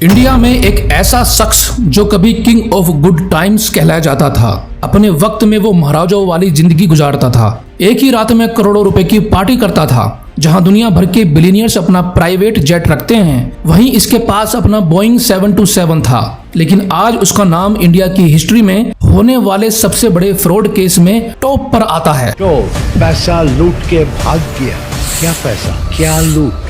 India में एक ऐसा शख्स जो कभी किंग ऑफ गुड टाइम्स कहलाया जाता था। अपने वक्त में वो महाराजाओं वाली जिंदगी गुजारता था। एक ही रात में करोड़ों रुपए की पार्टी करता था। जहां दुनिया भर के बिलियनियर्स अपना प्राइवेट जेट रखते हैं, वहीं इसके पास अपना बोइंग 727 था। लेकिन आज उसका नाम इंडिया की हिस्ट्री में होने वाले सबसे बड़े फ्रॉड केस में टॉप पर आता है। तो पैसा लूट के भाग गया। क्या पैसा, क्या लूट।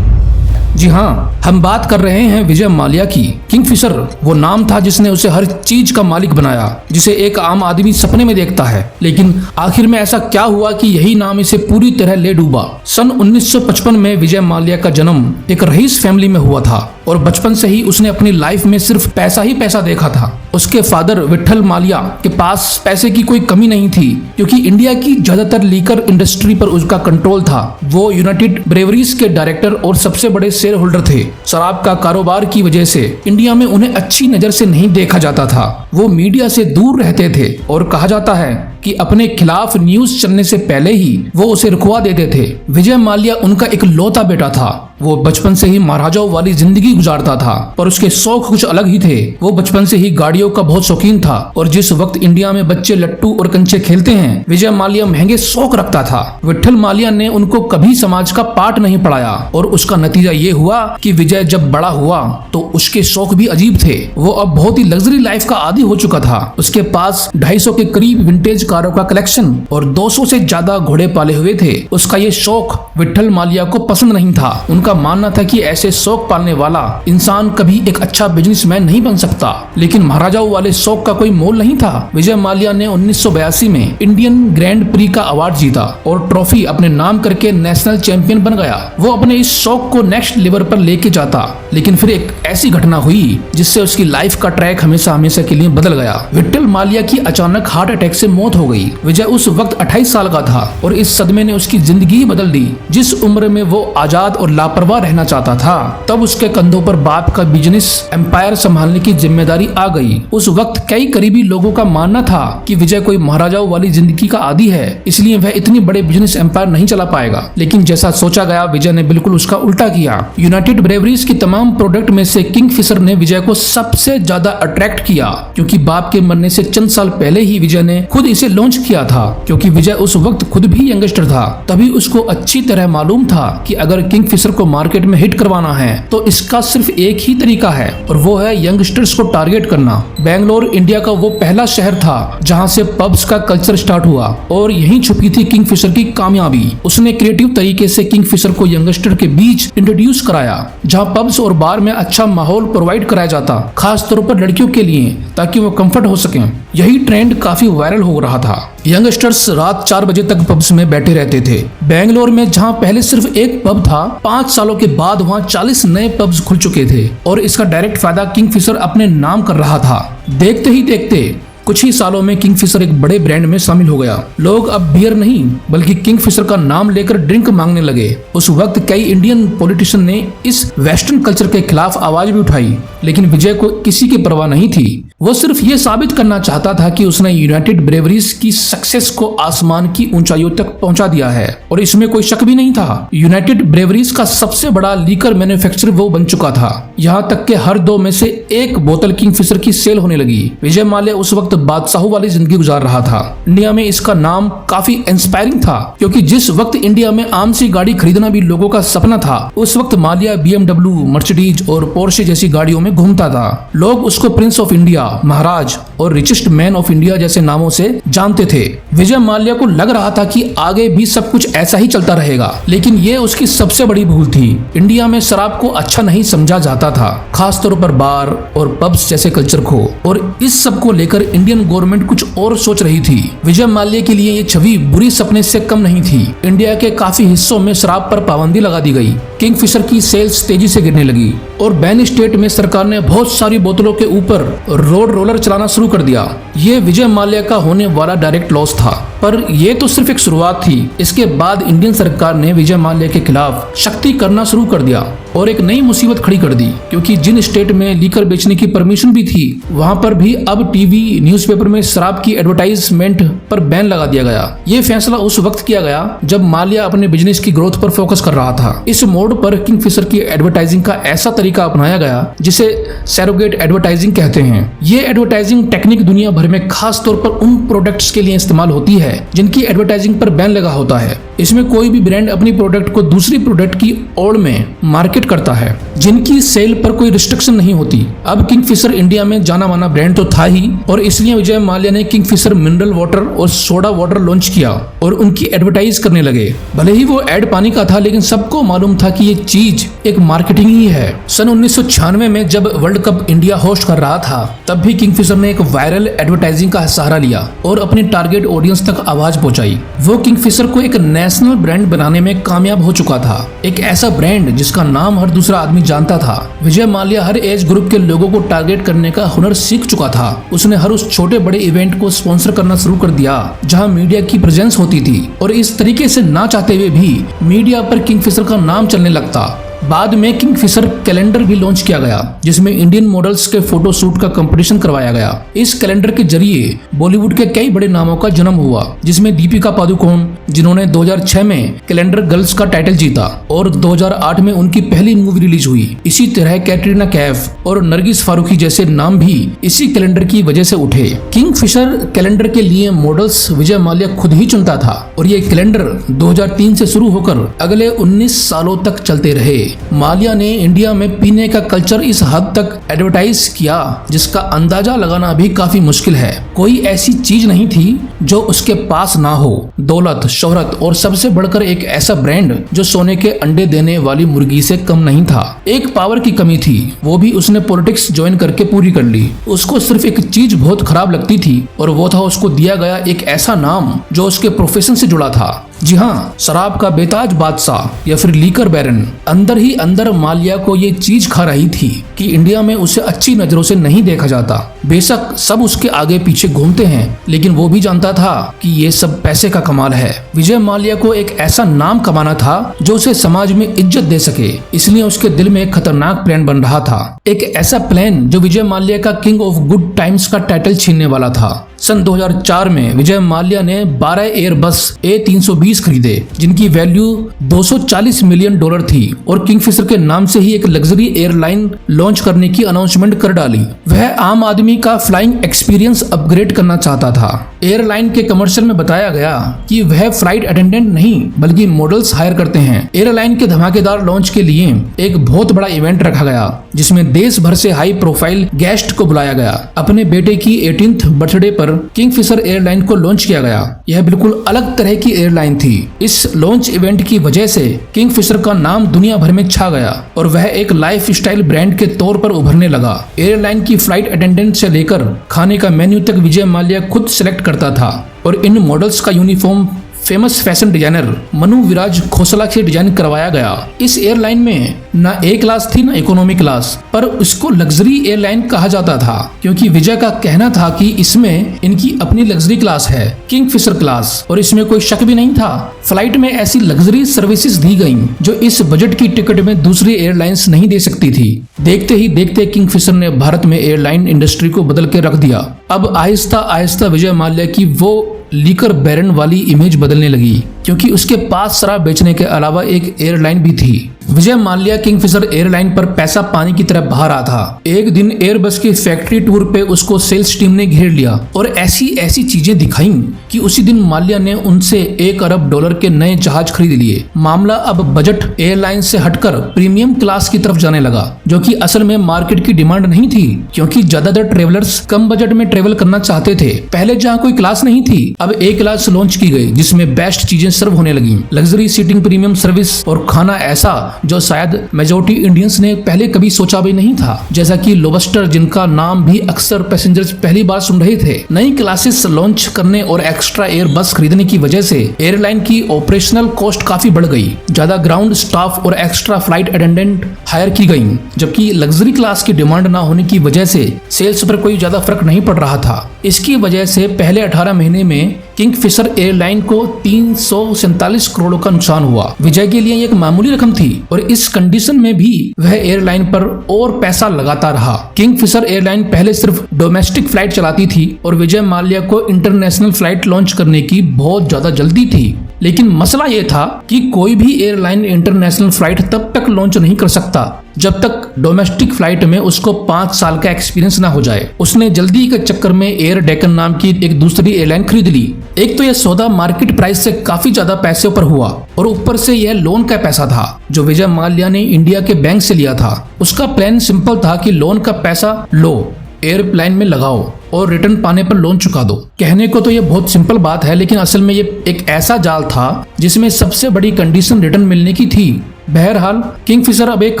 जी हाँ, हम बात कर रहे हैं विजय माल्या की। किंगफिशर वो नाम था जिसने उसे हर चीज का मालिक बनाया, जिसे एक आम आदमी सपने में देखता है। लेकिन आखिर में ऐसा क्या हुआ कि यही नाम इसे पूरी तरह ले डूबा। सन 1955 में विजय माल्या का जन्म एक रईस फैमिली में हुआ था और बचपन से ही उसने अपनी लाइफ में सिर्फ पैसा ही पैसा देखा था। उसके फादर विट्ठल माल्या के पास पैसे की कोई कमी नहीं थी, क्योंकि इंडिया की ज्यादातर लीकर इंडस्ट्री पर उसका कंट्रोल था। वो यूनाइटेड ब्रेवरीज के डायरेक्टर और सबसे बड़े शेयर होल्डर थे। शराब का कारोबार की वजह से इंडिया में उन्हें अच्छी नजर से नहीं देखा जाता था। वो मीडिया से दूर रहते थे और कहा जाता है कि अपने खिलाफ न्यूज चलने से पहले ही वो उसे रुकवा देते थे। विजय माल्या उनका एक लौता बेटा था। वो बचपन से ही महाराजाओं वाली जिंदगी गुजारता था, पर उसके शौक कुछ अलग ही थे। वो बचपन से ही गाड़ियों का बहुत शौकीन था और जिस वक्त इंडिया में बच्चे लट्टू और कंचे खेलते हैं, विजय माल्या महंगे शौक रखता था। विट्ठल माल्या ने उनको कभी समाज का पाठ नहीं पढ़ाया और उसका नतीजा ये हुआ कि विजय जब बड़ा हुआ तो उसके शौक भी अजीब थे। वो अब बहुत ही लग्जरी लाइफ का आदी हो चुका था। उसके पास 250 के करीब विंटेज कारों का कलेक्शन और 200 से ज्यादा घोड़े पाले हुए थे। उसका ये शौक विट्ठल माल्या को पसंद नहीं था। उनका मानना था कि ऐसे शौक पालने वाला इंसान कभी एक अच्छा बिजनेसमैन नहीं बन सकता। लेकिन महाराजाओं वाले शौक का कोई मोल नहीं था। विजय माल्या ने 1982 में इंडियन ग्रैंड प्री का अवार्ड जीता और ट्रॉफी अपने नाम करके नेशनल चैंपियन बन गया। वो अपने इस शौक को नेक्स्ट लेवल पर लेके जाता, लेकिन फिर एक ऐसी घटना हुई जिससे उसकी लाइफ का ट्रैक हमेशा हमेशा के लिए बदल गया। विट्ठल माल्या की अचानक हार्ट अटैक से मौत हो गई। विजय उस वक्त 28 साल का था और इस सदमे ने उसकी जिंदगी बदल दी। जिस उम्र में वो आजाद और लापरवाह रहना चाहता था, तब उसके कंधों पर बाप का बिजनेस एम्पायर संभालने की जिम्मेदारी आ गई। उस वक्त कई करीबी लोगों का मानना था कि विजय कोई महाराजाओं वाली जिंदगी का आदी है, इसलिए वह इतनी बड़े बिजनेस एम्पायर नहीं चला पाएगा। लेकिन जैसा सोचा गया, विजय ने बिल्कुल उसका उल्टा किया। यूनाइटेड ब्रेवरीज की तमाम प्रोडक्ट में से किंगफिशर ने विजय को सबसे ज्यादा अट्रैक्ट किया, क्योंकि बाप के मरने से चंद साल पहले ही विजय ने खुद इसे लॉन्च किया था। क्योंकि विजय उस वक्त खुद भी यंगस्टर था, तभी उसको अच्छी तरह मालूम था कि अगर किंगफिशर को मार्केट में हिट करवाना है तो इसका सिर्फ एक ही तरीका है, और वो है यंगस्टर्स को टारगेट करना। बेंगलोर इंडिया का वो पहला शहर था जहां से पब्स का कल्चर स्टार्ट हुआ और यहीं छुपी थी किंगफिशर की कामयाबी। उसने क्रिएटिव तरीके से किंगफिशर को यंगस्टर के बीच इंट्रोड्यूस कराया, जहां पब्स और बार में अच्छा माहौल प्रोवाइड कराया जाता, खास तौर पर लड़कियों के लिए, ताकि वो कंफर्ट हो सके। यही ट्रेंड काफी वायरल हो रहा था। यंगस्टर्स रात 4 बजे तक पब्स में बैठे रहते थे। बेंगलोर में जहां पहले सिर्फ एक पब था, 5 सालों के बाद वहां 40 नए पब्स खुल चुके थे और इसका डायरेक्ट फायदा किंगफिशर अपने नाम कर रहा था। देखते ही देखते कुछ ही सालों में किंगफिशर एक बड़े ब्रांड में शामिल हो गया। लोग अब बियर नहीं बल्कि किंगफिशर का नाम लेकर ड्रिंक मांगने लगे। उस वक्त कई इंडियन पॉलिटिशियन ने इस वेस्टर्न कल्चर के खिलाफ आवाज भी उठाई, लेकिन विजय को किसी की परवाह नहीं थी। वो सिर्फ ये साबित करना चाहता था कि उसने यूनाइटेड ब्रेवरीज की सक्सेस को आसमान की ऊंचाइयों तक पहुंचा दिया है, और इसमें कोई शक भी नहीं था। यूनाइटेड ब्रेवरीज का सबसे बड़ा लीकर मैन्युफैक्चरर वो बन चुका था। यहाँ तक के हर 2 में से 1 बोतल किंगफिशर की सेल होने लगी। विजय माल्या उस वक्त बादशाहों वाली जिंदगी गुजार रहा था। इंडिया में इसका नाम काफी इंस्पायरिंग था, क्योंकि जिस वक्त इंडिया में आम सी गाड़ी खरीदना भी लोगों का सपना था, उस वक्त माल्या BMW, मर्सिडीज और पोर्शे जैसी गाड़ियों में घूमता था। लोग उसको प्रिंस ऑफ इंडिया, महाराज और रिचेस्ट मैन ऑफ इंडिया जैसे नामों से जानते थे। विजय माल्या को लग रहा था कि आगे भी सब कुछ ऐसा ही चलता रहेगा, लेकिन ये उसकी सबसे बड़ी भूल थी। इंडिया में शराब को अच्छा नहीं समझा जाता था, खासतौर पर बार और पब्स जैसे कल्चर को, और इस सब को लेकर इंडियन गवर्नमेंट कुछ और सोच रही थी। विजय माल्या के लिए ये छवि बुरी सपने से कम नहीं थी। इंडिया के काफी हिस्सों में शराब पर पाबंदी लगा दी गई। किंगफिशर की सेल्स तेजी से गिरने लगी और बैन स्टेट में सरकार ने बहुत सारी बोतलों के ऊपर रोड रोलर चलाना शुरू कर दिया। ये विजय माल्या का होने वाला डायरेक्ट लॉस था। पर ये तो सिर्फ एक शुरुआत थी। इसके बाद इंडियन सरकार ने विजय माल्या के खिलाफ सख्ती करना शुरू कर दिया और एक नई मुसीबत खड़ी कर दी, क्योंकि जिन स्टेट में लीकर बेचने की परमिशन भी थी वहां पर भी अब टीवी न्यूज़पेपर में शराब की एडवर्टाइजमेंट पर बैन लगा दिया गया। ये फैसला उस वक्त किया गया जब माल्या अपने बिजनेस की ग्रोथ पर फोकस कर रहा था। इस मोड़ पर किंगफिशर की एडवर्टाइजिंग का ऐसा तरीका अपनाया गया जिसे सैरोगेट एडवर्टाइजिंग कहते हैं। ये एडवर्टाइजिंग टेक्निक दुनिया भर में खास तौर पर उन प्रोडक्ट्स के लिए इस्तेमाल होती है जिनकी एडवर्टाइजिंग पर बैन लगा होता है। इसमें कोई भी ब्रांड अपनी प्रोडक्ट को दूसरी प्रोडक्ट की ओर में मार्केट करता है जिनकी सेल पर कोई रिस्ट्रिक्शन नहीं होती। अब किंगफिशर इंडिया में जाना माना ब्रांड तो था ही, और इसलिए विजय माल्या ने किंगफिशर मिनरल वाटर और सोडा वाटर लॉन्च किया और उनकी एडवर्टाइज करने लगे। भले ही वो एड पानी का था, लेकिन सबको मालूम था कि ये चीज एक मार्केटिंग ही है। सन 1996 में जब वर्ल्ड कप इंडिया होस्ट कर रहा था, तब भी किंगफिशर ने एक वायरल एडवर्टाइजिंग का सहारा लिया और अपनी टारगेट ऑडियंस तक आवाज पहुंचाई। वो किंगफिशर को एक नेशनल ब्रांड बनाने में कामयाब हो चुका था, एक ऐसा ब्रांड जिसका नाम हर दूसरा आदमी जानता था। विजय माल्या हर एज ग्रुप के लोगों को टारगेट करने का हुनर सीख चुका था। उसने हर उस छोटे बड़े इवेंट को स्पॉन्सर करना शुरू कर दिया जहां मीडिया की प्रेजेंस होती थी, और इस तरीके से ना चाहते हुए भी मीडिया पर किंगफिशर का नाम चलने लगता। बाद में किंगफिशर कैलेंडर भी लॉन्च किया गया जिसमें इंडियन मॉडल्स के फोटो शूट का कंपटीशन करवाया गया। इस कैलेंडर के जरिए बॉलीवुड के कई बड़े नामों का जन्म हुआ, जिसमें दीपिका पादुकोण, जिन्होंने 2006 में कैलेंडर गर्ल्स का टाइटल जीता, और 2008 में उनकी पहली मूवी रिलीज हुई। इसी तरह कैटरीना कैफ और नरगिस फारूकी जैसे नाम भी इसी कैलेंडर की वजह से उठे। किंगफिशर कैलेंडर के लिए मॉडल्स विजय माल्या खुद ही चुनता था, और ये कैलेंडर 2003 से शुरू होकर अगले 19 सालों तक चलते रहे। माल्या ने इंडिया में पीने का कल्चर इस हद तक एडवर्टाइज किया जिसका अंदाजा लगाना भी काफी मुश्किल है। कोई ऐसी चीज नहीं थी जो उसके पास ना हो, दौलत, शोहरत और सबसे बढ़कर एक ऐसा ब्रांड जो सोने के अंडे देने वाली मुर्गी से कम नहीं था। एक पावर की कमी थी, वो भी उसने पॉलिटिक्स ज्वाइन करके पूरी कर ली। उसको सिर्फ एक चीज बहुत खराब लगती थी, और वो था उसको दिया गया एक ऐसा नाम जो उसके प्रोफेशन से जुड़ा था। जी हाँ, शराब का बेताज बादशाह या फिर लीकर बैरन। अंदर ही अंदर माल्या को ये चीज खा रही थी कि इंडिया में उसे अच्छी नजरों से नहीं देखा जाता। बेशक सब उसके आगे पीछे घूमते हैं, लेकिन वो भी जानता था कि ये सब पैसे का कमाल है। विजय माल्या को एक ऐसा नाम कमाना था जो उसे समाज में इज्जत दे सके, इसलिए उसके दिल में एक खतरनाक प्लान बन रहा था। एक ऐसा प्लान जो विजय माल्या का किंग ऑफ गुड टाइम्स का टाइटल छीनने वाला था। सन 2004 में विजय माल्या ने 12 एयरबस A320 खरीदे जिनकी वैल्यू $240 मिलियन थी, और किंगफिशर के नाम से ही एक लग्जरी एयरलाइन लॉन्च करने की अनाउंसमेंट कर डाली। वह आम आदमी का फ्लाइंग एक्सपीरियंस अपग्रेड करना चाहता था। एयरलाइन के कमर्शियल में बताया गया कि वह फ्लाइट अटेंडेंट नहीं बल्कि मॉडल्स हायर करते हैं। एयरलाइन के धमाकेदार लॉन्च के लिए एक बहुत बड़ा इवेंट रखा गया जिसमें देश भर से हाई प्रोफाइल गेस्ट को बुलाया गया। अपने बेटे की 18th बर्थडे पर किंगफिशर एयरलाइन को लॉन्च किया गया। यह बिल्कुल अलग तरह की एयरलाइन थी। इस लॉन्च इवेंट की वजह से किंगफिशर का नाम दुनिया भर में छा गया और वह एक लाइफस्टाइल ब्रांड के तौर पर उभरने लगा। एयरलाइन की फ्लाइट अटेंडेंट से लेकर खाने का मेन्यू तक विजय माल्या खुद सिलेक्ट करता था, और इन मॉडल्स का uniform famous fashion designer Manu Viraj Khosla से डिजाइन करवाया गया। इस एयरलाइन में न ए क्लास थी न इकोनॉमी क्लास, पर इसको लग्जरी एयरलाइन कहा जाता था क्योंकि विजय का कहना था कि इसमें इनकी अपनी लग्जरी क्लास है, किंगफिशर क्लास, और इसमें कोई शक भी नहीं था। फ्लाइट में ऐसी लग्जरी सर्विसेज दी गई जो इस बजट की टिकट में दूसरी एयरलाइंस नहीं दे सकती थी। देखते ही देखते किंगफिशर ने भारत में एयरलाइन इंडस्ट्री को बदल के रख दिया। अब आहिस्ता आहिस्ता विजय माल्या की वो लीकर बैरन वाली इमेज बदलने लगी क्योंकि उसके पास शराब बेचने के अलावा एक एयरलाइन भी थी। विजय माल्या किंगफिशर एयरलाइन पर पैसा पानी की तरह बहा रहा था। एक दिन एयरबस की फैक्ट्री टूर पे उसको सेल्स टीम ने घेर लिया और ऐसी ऐसी चीजें दिखाई कि उसी दिन माल्या ने उनसे $1 अरब के नए जहाज खरीद लिए। मामला अब बजट एयरलाइन से हटकर प्रीमियम क्लास की तरफ जाने लगा, जो कि असल में मार्केट की डिमांड नहीं थी क्योंकि ज्यादातर ट्रेवलर्स कम बजट में ट्रेवल करना चाहते थे। पहले जहाँ कोई क्लास नहीं थी, अब A क्लास लॉन्च की गई जिसमें बेस्ट चीजें सर्व होने लगी। लग्जरी सीटिंग, प्रीमियम सर्विस और खाना ऐसा जो शायद मेजॉरिटी इंडियंस ने पहले कभी सोचा भी नहीं था, जैसा कि लोबस्टर, जिनका नाम भी अक्सर पैसेंजर्स पहली बार सुन रहे थे। नई क्लासेस लॉन्च करने और एक्स्ट्रा एयर बस खरीदने की वजह से एयरलाइन की ऑपरेशनल कॉस्ट काफी बढ़ गई। ज्यादा ग्राउंड स्टाफ और एक्स्ट्रा फ्लाइट अटेंडेंट हायर की गई, जबकि लग्जरी क्लास की डिमांड न होने की वजह से सेल्स पर कोई ज्यादा फर्क नहीं पड़ रहा था। इसकी वजह से पहले 18 महीने में किंगफिशर एयरलाइन को 347 करोड़ का नुकसान हुआ। विजय के लिए एक मामूली रकम थी और इस कंडीशन में भी वह एयरलाइन पर और पैसा लगाता रहा। किंगफिशर एयरलाइन पहले सिर्फ डोमेस्टिक फ्लाइट चलाती थी और विजय माल्या को इंटरनेशनल फ्लाइट लॉन्च करने की बहुत ज्यादा जल्दी थी। लेकिन मसला यह था कि कोई भी एयरलाइन इंटरनेशनल फ्लाइट तब तक लॉन्च नहीं कर सकता जब तक डोमेस्टिक फ्लाइट में उसको 5 साल का एक्सपीरियंस ना हो जाए। उसने जल्दी के चक्कर में एयर डेक्कन नाम की एक दूसरी एयरलाइन खरीद ली। एक तो यह सौदा मार्केट प्राइस से काफी ज्यादा पैसे पर हुआ और ऊपर से यह लोन का पैसा था जो विजय माल्या ने इंडिया के बैंक से लिया था। उसका प्लान सिंपल था कि लोन का पैसा लो, एयरप्लेन में लगाओ और रिटर्न पाने पर लोन चुका दो। कहने को तो ये बहुत सिंपल बात है, लेकिन असल में ये एक ऐसा जाल था जिसमें सबसे बड़ी कंडीशन रिटर्न मिलने की थी। बहरहाल किंगफिशर अब एक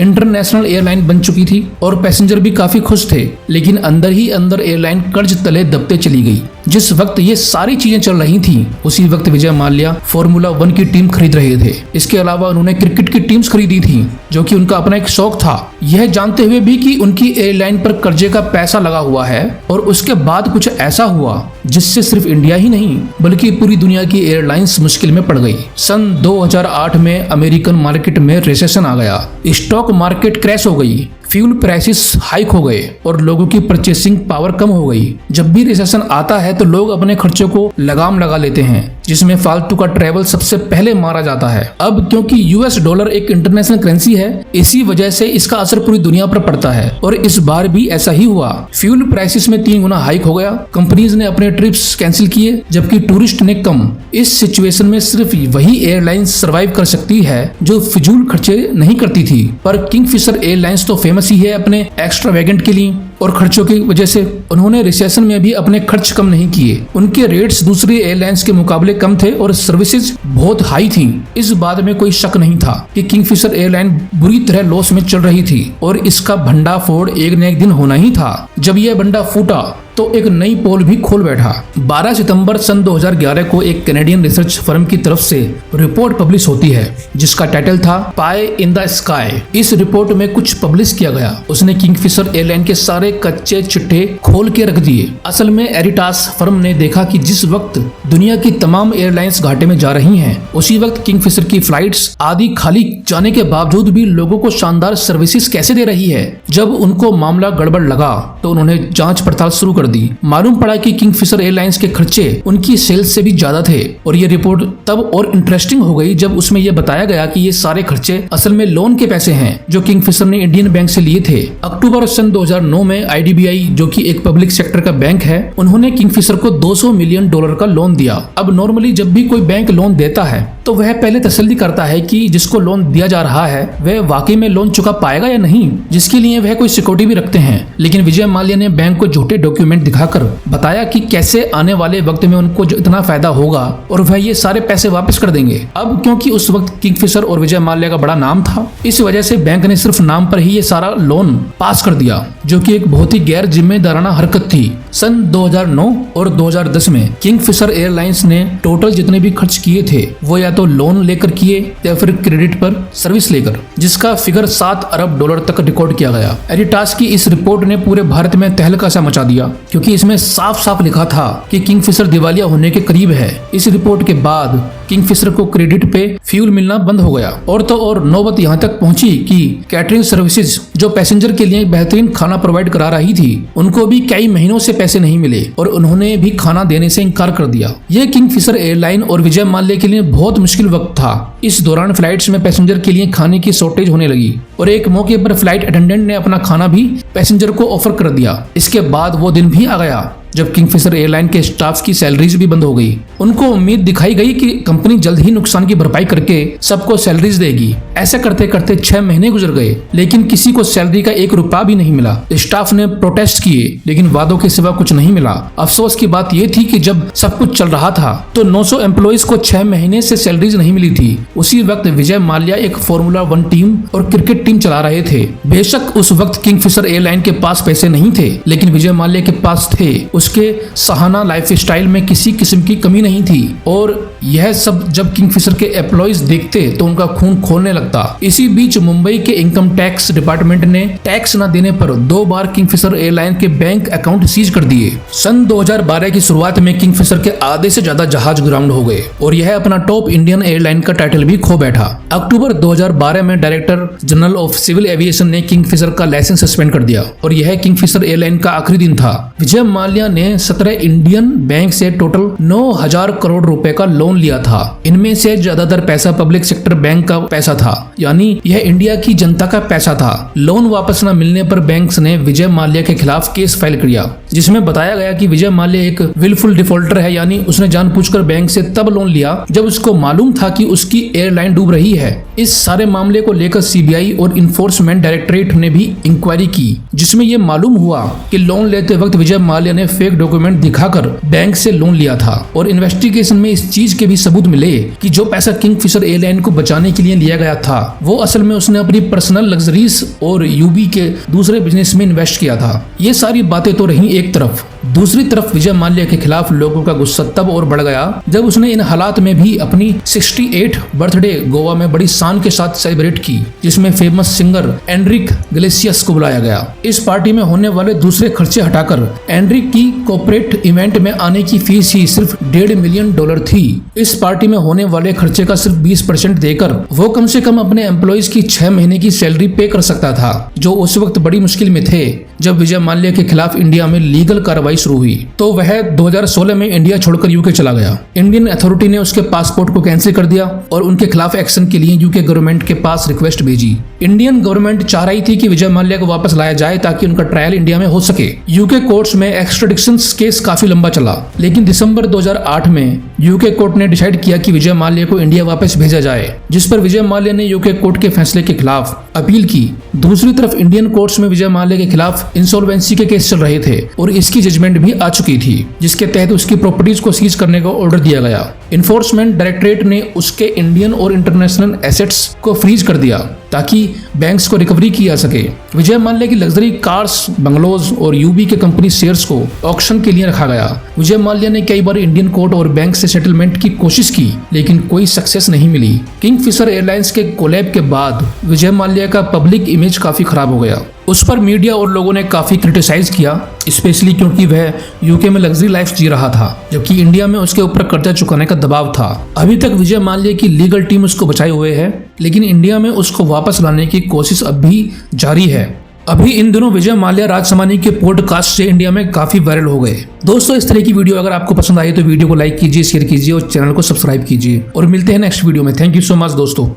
इंटरनेशनल एयरलाइन बन चुकी थी और पैसेंजर भी काफी खुश थे, लेकिन अंदर ही अंदर एयरलाइन कर्ज तले दबते चली गई। जिस वक्त ये सारी चीजें चल रही थी उसी वक्त विजय माल्या फॉर्मूला 1 की टीम खरीद रहे थे। इसके अलावा उन्होंने क्रिकेट की टीम्स खरीदी थी, जो कि उनका अपना एक शौक था। यह जानते हुए भी कि उनकी एयरलाइन पर कर्जे का पैसा लगा हुआ है और उसके बाद कुछ ऐसा हुआ जिससे सिर्फ इंडिया ही नहीं बल्कि पूरी दुनिया की एयरलाइंस मुश्किल में पड़ गई। सन 2008 में अमेरिकन मार्केट में रिसेशन आ गया, स्टॉक मार्केट क्रैश हो गई, फ्यूल प्राइसेस हाइक हो गए और लोगों की परचेसिंग पावर कम हो गई। जब भी रिसेशन आता है तो लोग अपने खर्चों को लगाम लगा लेते हैं, जिसमें फालतू का ट्रैवल सबसे पहले मारा जाता है। अब क्योंकि यूएस डॉलर एक इंटरनेशनल करेंसी है, इसी वजह से इसका असर पूरी दुनिया पर पड़ता है और इस बार भी ऐसा ही हुआ। फ्यूल प्राइसेस में 3 गुना हाइक हो गया। कंपनीज ने अपने ट्रिप्स कैंसिल किए जबकि टूरिस्ट ने कम। इस सिचुएशन में सिर्फ वही एयरलाइंस सर्वाइव कर सकती है जो फिजूल खर्चे नहीं करती थी। पर किंगफिशर एयरलाइंस तो फेमस ही है अपने एक्स्ट्रावेगेंट के लिए और खर्चों की वजह से उन्होंने रिसेशन में भी अपने खर्च कम नहीं किए। उनके रेट्स दूसरी एयरलाइंस के मुकाबले कम थे और सर्विसेज बहुत हाई थी। इस बात में कोई शक नहीं था कि किंगफिशर एयरलाइन बुरी तरह लॉस में चल रही थी और इसका भंडाफोड़ एक न एक दिन होना ही था। जब यह भंडा फूटा तो एक नई पोल भी खोल बैठा। 12 सितंबर सन 2011 को एक कैनेडियन रिसर्च फर्म की तरफ से रिपोर्ट पब्लिश होती है जिसका टाइटल था पाई इन द स्काई। इस रिपोर्ट में कुछ पब्लिश किया गया। उसने किंगफिशर एयरलाइन के सारे कच्चे चिट्ठे खोल के रख दिए। असल में एरिटास फर्म ने देखा कि जिस वक्त दुनिया की तमाम एयरलाइंस घाटे में जा रही हैं, उसी वक्त किंगफिशर की फ्लाइट्स आदि खाली जाने के बावजूद भी लोगों को शानदार सर्विसेज कैसे दे रही है। जब उनको मामला गड़बड़ लगा तो उन्होंने जांच पड़ताल शुरू दी। मालूम पड़ा कि किंगफिशर एयरलाइंस के खर्चे उनकी सेल्स से भी ज्यादा थे और ये रिपोर्ट तब और इंटरेस्टिंग हो गई जब उसमें यह बताया गया कि ये सारे खर्चे असल में लोन के पैसे हैं जो किंगफिशर ने इंडियन बैंक से लिए थे। अक्टूबर सन 2009 में आईडीबीआई, जो कि एक पब्लिक सेक्टर का बैंक है, उन्होंने किंगफिशर को $200 मिलियन का लोन दिया। अब नॉर्मली जब भी कोई बैंक लोन देता है तो वह पहले तसल्ली करता है कि जिसको लोन दिया जा रहा है वह वाकई में लोन चुका पाएगा या नहीं, जिसके लिए वह कोई सिक्योरिटी भी रखते हैं। लेकिन विजय माल्या ने बैंक को झूठे डॉक्यूमेंट दिखाकर बताया कि कैसे आने वाले वक्त में उनको इतना फायदा होगा और वह ये सारे पैसे वापस कर देंगे। अब क्योंकि उस वक्त किंगफिशर और विजय माल्या का बड़ा नाम था, इस वजह से बैंक ने सिर्फ नाम पर ही ये सारा लोन पास कर दिया, जो कि एक बहुत ही गैर जिम्मेदाराना हरकत थी। सन 2009 और 2010 में किंगफिशर एयरलाइंस ने टोटल जितने भी खर्च किए थे वो या तो लोन लेकर किए या फिर क्रेडिट पर सर्विस लेकर, जिसका फिगर $7 अरब तक रिकॉर्ड किया गया। एरिटास की इस रिपोर्ट ने पूरे भारत में तहलका सा मचा दिया क्योंकि इसमें साफ साफ लिखा था कि किंगफिशर दिवालिया होने के करीब है। इस रिपोर्ट के बाद किंगफिशर को क्रेडिट पे फ्यूल मिलना बंद हो गया और तो और नौबत यहाँ तक पहुंची कि कैटरिंग सर्विसेज जो पैसेंजर के लिए बेहतरीन खाना प्रोवाइड करा रही थी उनको भी कई महीनों से पैसे नहीं मिले और उन्होंने भी खाना देने से इनकार कर दिया। यह किंगफिशर एयरलाइन और विजय माल्या के लिए बहुत मुश्किल वक्त था। इस दौरान फ्लाइट्स में पैसेंजर के लिए खाने की शॉर्टेज होने लगी और एक मौके पर फ्लाइट अटेंडेंट ने अपना खाना भी पैसेंजर को ऑफर कर दिया। इसके बाद वो दिन भी आ गया जब किंगफिशर एयरलाइन के स्टाफ की सैलरीज भी बंद हो गई। उनको उम्मीद दिखाई गई कि कंपनी जल्द ही नुकसान की भरपाई करके सबको सैलरीज देगी। ऐसा करते करते 6 महीने गुजर गए, लेकिन किसी को सैलरी का 1 रुपया भी नहीं मिला। स्टाफ ने प्रोटेस्ट किए, लेकिन वादों के सिवा कुछ नहीं मिला। अफसोस की बात यह थी कि जब सब कुछ चल रहा था तो 900 एम्प्लॉइज को 6 महीने से सैलरीज नहीं मिली थी। उसी वक्त विजय माल्या एक फॉर्मूला 1 टीम और क्रिकेट टीम चला रहे थे। बेशक उस वक्त किंगफिशर एयरलाइन के पास पैसे नहीं थे, लेकिन विजय माल्या के पास थे। उसके सहाना लाइफस्टाइल में किसी किस्म की कमी नहीं थी, और यह सब जब किंगफिशर के एम्प्लॉइज देखते तो उनका खून खोलने लगता। इसी बीच मुंबई के इनकम टैक्स डिपार्टमेंट ने टैक्स न देने पर 2 बार किंगफिशर एयरलाइन के बैंक अकाउंट सीज कर दिए। सन 2012 की शुरुआत में किंगफिशर के आधे से ज्यादा जहाज ग्राउंड हो गए और यह अपना टॉप इंडियन एयरलाइन का टाइटल भी खो बैठा। अक्टूबर 2012 में director general of civil aviation ने किंगफिशर का लाइसेंस सस्पेंड कर दिया और यह किंगफिशर एयरलाइन का आखिरी दिन था। विजय माल्या ने 17 इंडियन बैंक से टोटल 9,000 करोड़ रुपए का लोन लिया था। इनमें से ज्यादातर पैसा पब्लिक सेक्टर बैंक का पैसा था, यानी यह इंडिया की जनता का पैसा था। लोन वापस न मिलने पर बैंक्स ने विजय माल्या के खिलाफ केस फाइल किया, जिसमें बताया गया कि विजय माल्या एक विलफुल डिफॉल्टर है, यानी उसने जानबूझकर बैंक से तब लोन लिया जब उसको मालूम था कि उसकी एयरलाइन डूब रही है। इस सारे मामले को लेकर सीबीआई और इन्फोर्समेंट डायरेक्टरेट ने भी इंक्वायरी की, जिसमें यह मालूम हुआ कि लोन लेते वक्त विजय माल्या ने फेक डॉक्यूमेंट दिखाकर बैंक से लोन लिया था। और इन्वेस्टिगेशन में इस चीज के भी सबूत मिले कि जो पैसा किंगफिशर एयरलाइन को बचाने के लिए लिया गया था, वो असल में उसने अपनी पर्सनल लग्जरीज और यूबी के दूसरे बिजनेस में इन्वेस्ट किया था। ये सारी बातें तो रही एक तरफ, दूसरी तरफ विजय माल्या के खिलाफ लोगों का गुस्सा तब और बढ़ गया जब उसने इन हालात में भी अपनी 68 बर्थडे गोवा में बड़ी शान के साथ सेलिब्रेट की, जिसमें फेमस सिंगर एनरिक इग्लेसियस को बुलाया गया। इस पार्टी में होने वाले दूसरे खर्चे हटाकर एनरिक की कॉर्पोरेट इवेंट में आने की फीस ही सिर्फ $1.5 मिलियन थी। इस पार्टी में होने वाले खर्चे का सिर्फ 20% देकर वो कम से कम अपने एम्प्लॉइज की 6 महीने की सैलरी पे कर सकता था, जो उस वक्त बड़ी मुश्किल में थे जब विजय माल्या के खिलाफ इंडिया में लीगल कार्रवाई शुरू हुई। तो वह 2016 में इंडिया छोड़कर यूके चला गया। इंडियन अथॉरिटी ने उसके पासपोर्ट को कैंसिल कर दिया और उनके खिलाफ एक्शन के लिए यूके गवर्नमेंट के पास रिक्वेस्ट भेजी। इंडियन गवर्नमेंट चाह रही थी कि विजय माल्या को वापस लाया जाए ताकि उनका ट्रायल इंडिया में हो सके। यूके कोर्ट्स में एक्स्ट्राडिक्शन केस काफी लंबा चला, लेकिन दिसंबर 2008 में यूके कोर्ट ने डिसाइड किया कि विजय माल्या को इंडिया वापस भेजा जाए, जिस पर विजय माल्या ने यूके कोर्ट के फैसले के खिलाफ अपील की। दूसरी तरफ इंडियन कोर्ट्स में विजय माल्या के खिलाफ इंसॉल्वेंसी के केस चल रहे थे और इसकी जजमेंट भी आ चुकी थी, जिसके तहत उसकी प्रॉपर्टीज को सीज करने का ऑर्डर दिया गया। इन्फोर्समेंट डायरेक्टरेट ने उसके इंडियन और इंटरनेशनल एसेट्स को फ्रीज कर दिया ताकि बैंक्स को रिकवरी की जा सके। विजय माल्या की लग्जरी कार्स, बंगलोज और यूबी के कंपनी शेयर्स को ऑक्शन के लिए रखा गया। विजय माल्या ने कई बार इंडियन कोर्ट और बैंक से सेटलमेंट की कोशिश की, लेकिन कोई सक्सेस नहीं मिली। किंगफिशर एयरलाइंस के कोलैब के बाद विजय माल्या का पब्लिक इमेज काफी खराब हो गया। उस पर मीडिया और लोगों ने काफी क्रिटिसाइज किया, स्पेशली क्योंकि वह यूके में लग्जरी लाइफ जी रहा था, जबकि इंडिया में उसके ऊपर कर्जा चुकाने का दबाव था। अभी तक विजय माल्या की लीगल टीम उसको बचाए हुए है, लेकिन इंडिया में उसको वापस लाने की कोशिश अब भी जारी है। अभी इन दिनों विजय माल्या राजसमानी के पॉडकास्ट से इंडिया में काफी वायरल हो गए। दोस्तों, इस तरह की वीडियो अगर आपको पसंद आई तो वीडियो को लाइक कीजिए, शेयर कीजिए और चैनल को सब्सक्राइब कीजिए। और मिलते हैं नेक्स्ट वीडियो में। थैंक यू सो मच दोस्तों।